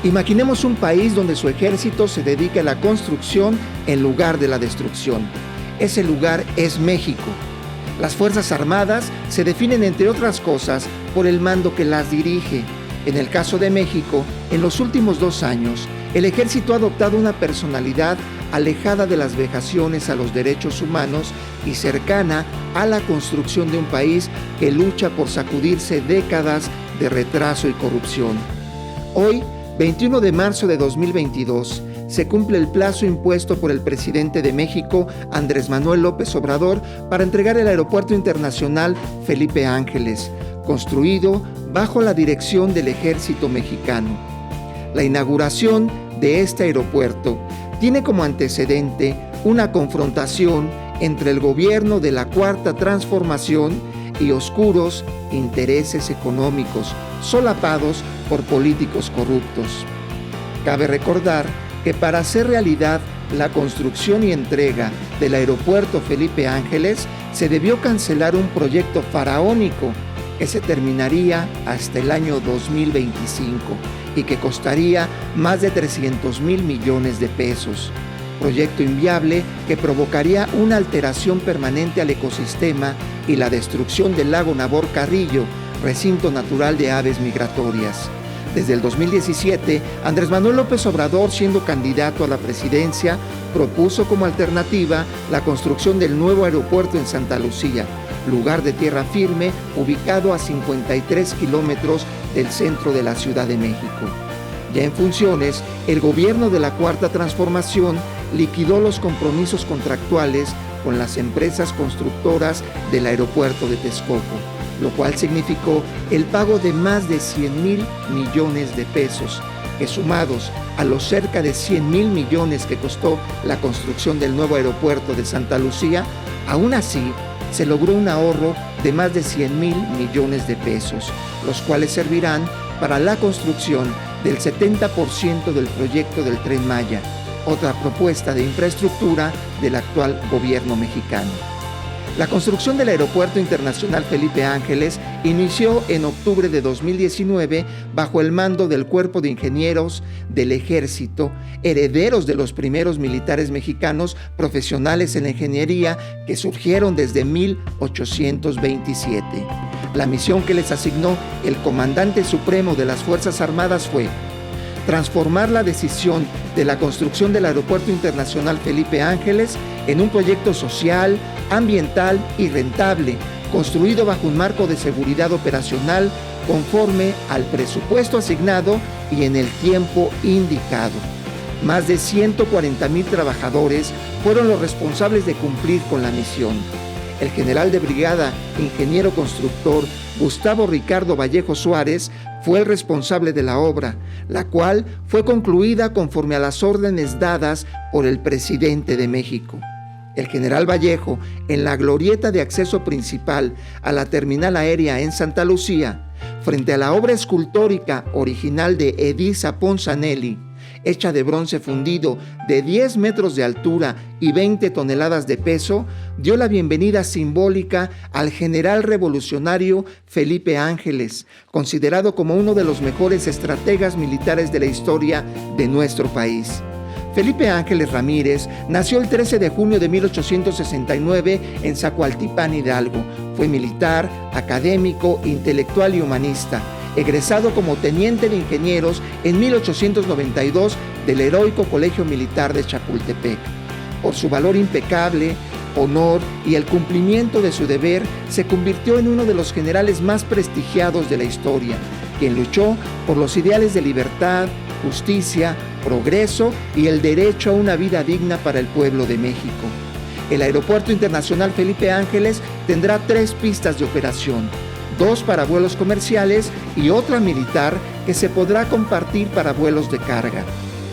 Imaginemos un país donde su ejército se dedica a la construcción en lugar de la destrucción. Ese lugar es México. Las Fuerzas Armadas se definen, entre otras cosas, por el mando que las dirige. En el caso de México, en los últimos 2 años, el ejército ha adoptado una personalidad alejada de las vejaciones a los derechos humanos y cercana a la construcción de un país que lucha por sacudirse décadas de retraso y corrupción. Hoy, 21 de marzo de 2022, se cumple el plazo impuesto por el presidente de México, Andrés Manuel López Obrador, para entregar el Aeropuerto Internacional Felipe Ángeles, construido bajo la dirección del Ejército Mexicano. La inauguración de este aeropuerto tiene como antecedente una confrontación entre el gobierno de la Cuarta Transformación y oscuros intereses económicos solapados por políticos corruptos. Cabe recordar que para hacer realidad la construcción y entrega del aeropuerto Felipe Ángeles se debió cancelar un proyecto faraónico que se terminaría hasta el año 2025 y que costaría más de 300,000 millones de pesos. Proyecto inviable que provocaría una alteración permanente al ecosistema y la destrucción del lago Nabor Carrillo, recinto natural de aves migratorias. Desde el 2017, Andrés Manuel López Obrador, siendo candidato a la presidencia, propuso como alternativa la construcción del nuevo aeropuerto en Santa Lucía, lugar de tierra firme ubicado a 53 kilómetros del centro de la Ciudad de México. Ya en funciones, el gobierno de la Cuarta Transformación liquidó los compromisos contractuales con las empresas constructoras del aeropuerto de Texcoco, lo cual significó el pago de más de 100,000 millones de pesos, que sumados a los cerca de 100,000 millones que costó la construcción del nuevo aeropuerto de Santa Lucía, aún así se logró un ahorro de más de 100,000 millones de pesos, los cuales servirán para la construcción del 70% del proyecto del Tren Maya, otra propuesta de infraestructura del actual gobierno mexicano. La construcción del Aeropuerto Internacional Felipe Ángeles inició en octubre de 2019 bajo el mando del Cuerpo de Ingenieros del Ejército, herederos de los primeros militares mexicanos profesionales en la ingeniería que surgieron desde 1827. La misión que les asignó el Comandante Supremo de las Fuerzas Armadas fue transformar la decisión de la construcción del Aeropuerto Internacional Felipe Ángeles en un proyecto social, ambiental y rentable, construido bajo un marco de seguridad operacional conforme al presupuesto asignado y en el tiempo indicado. Más de 140,000 trabajadores fueron los responsables de cumplir con la misión. El general de brigada, ingeniero constructor Gustavo Ricardo Vallejo Suárez, fue el responsable de la obra, la cual fue concluida conforme a las órdenes dadas por el presidente de México. El general Vallejo, en la glorieta de acceso principal a la terminal aérea en Santa Lucía, frente a la obra escultórica original de Edisa Ponzanelli, hecha de bronce fundido de 10 metros de altura y 20 toneladas de peso, dio la bienvenida simbólica al general revolucionario Felipe Ángeles, considerado como uno de los mejores estrategas militares de la historia de nuestro país. Felipe Ángeles Ramírez nació el 13 de junio de 1869 en Zacualtipán, Hidalgo. Fue militar, académico, intelectual y humanista, egresado como teniente de ingenieros en 1892 del heroico Colegio Militar de Chapultepec. Por su valor impecable, honor y el cumplimiento de su deber, se convirtió en uno de los generales más prestigiados de la historia, quien luchó por los ideales de libertad, justicia, progreso y el derecho a una vida digna para el pueblo de México. El Aeropuerto Internacional Felipe Ángeles tendrá 3 pistas de operación, 2 para vuelos comerciales y otra militar que se podrá compartir para vuelos de carga.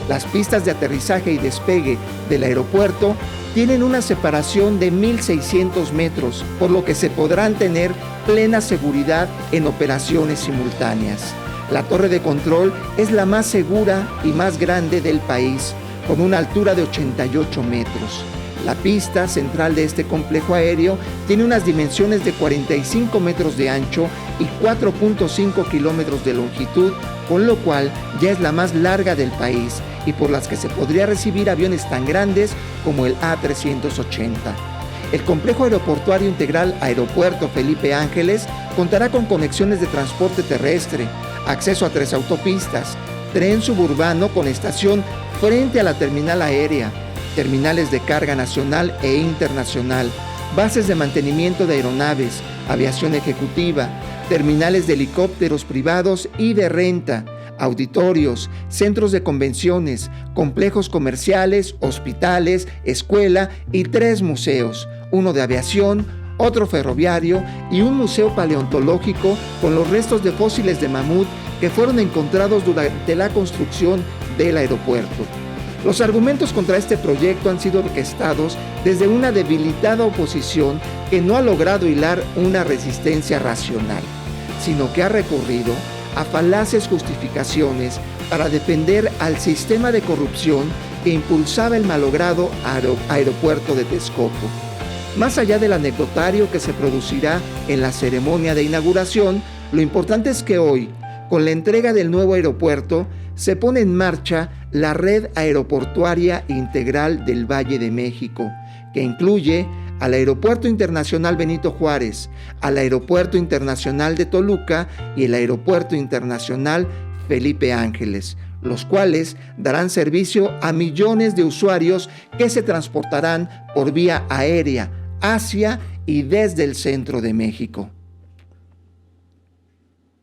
Las pistas de aterrizaje y despegue del aeropuerto tienen una separación de 1,600 metros, por lo que se podrán tener plena seguridad en operaciones simultáneas. La torre de control es la más segura y más grande del país, con una altura de 88 metros. La pista central de este complejo aéreo tiene unas dimensiones de 45 metros de ancho y 4.5 kilómetros de longitud, con lo cual ya es la más larga del país y por las que se podría recibir aviones tan grandes como el A380. El complejo aeroportuario integral Aeropuerto Felipe Ángeles contará con conexiones de transporte terrestre, acceso a 3 autopistas, tren suburbano con estación frente a la terminal aérea, terminales de carga nacional e internacional, bases de mantenimiento de aeronaves, aviación ejecutiva, terminales de helicópteros privados y de renta, auditorios, centros de convenciones, complejos comerciales, hospitales, escuela y 3 museos, uno de aviación, otro ferroviario y un museo paleontológico con los restos de fósiles de mamut que fueron encontrados durante la construcción del aeropuerto. Los argumentos contra este proyecto han sido orquestados desde una debilitada oposición que no ha logrado hilar una resistencia racional, sino que ha recurrido a falaces justificaciones para defender al sistema de corrupción que impulsaba el malogrado aeropuerto de Texcoco. Más allá del anecdotario que se producirá en la ceremonia de inauguración, lo importante es que hoy, con la entrega del nuevo aeropuerto, se pone en marcha la Red Aeroportuaria Integral del Valle de México, que incluye al Aeropuerto Internacional Benito Juárez, al Aeropuerto Internacional de Toluca y el Aeropuerto Internacional Felipe Ángeles, los cuales darán servicio a millones de usuarios que se transportarán por vía aérea hacia y desde el centro de México.